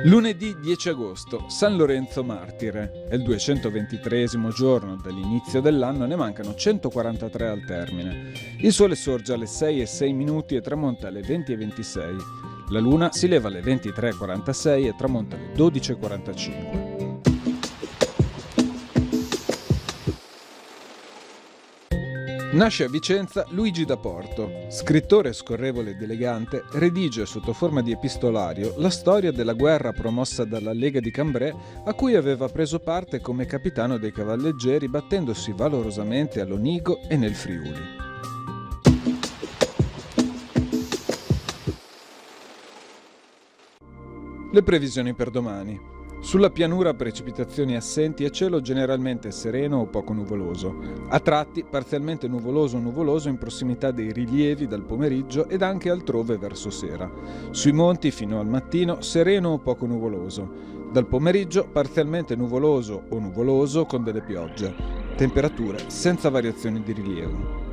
Lunedì 10 agosto, San Lorenzo Martire. È il 223esimo giorno dall'inizio dell'anno e ne mancano 143 al termine. Il sole sorge alle 6:06 e tramonta alle 20:26. La luna si leva alle 23:46 e tramonta alle 12:45. Nasce a Vicenza Luigi da Porto. Scrittore scorrevole ed elegante, redige sotto forma di epistolario la storia della guerra promossa dalla Lega di Cambrai, a cui aveva preso parte come capitano dei cavalleggeri, battendosi valorosamente a Lonigo e nel Friuli. Le previsioni per domani. Sulla pianura precipitazioni assenti e cielo generalmente sereno o poco nuvoloso. A tratti parzialmente nuvoloso o nuvoloso in prossimità dei rilievi dal pomeriggio ed anche altrove verso sera. Sui monti fino al mattino sereno o poco nuvoloso. Dal pomeriggio parzialmente nuvoloso o nuvoloso con delle piogge. Temperature senza variazioni di rilievo.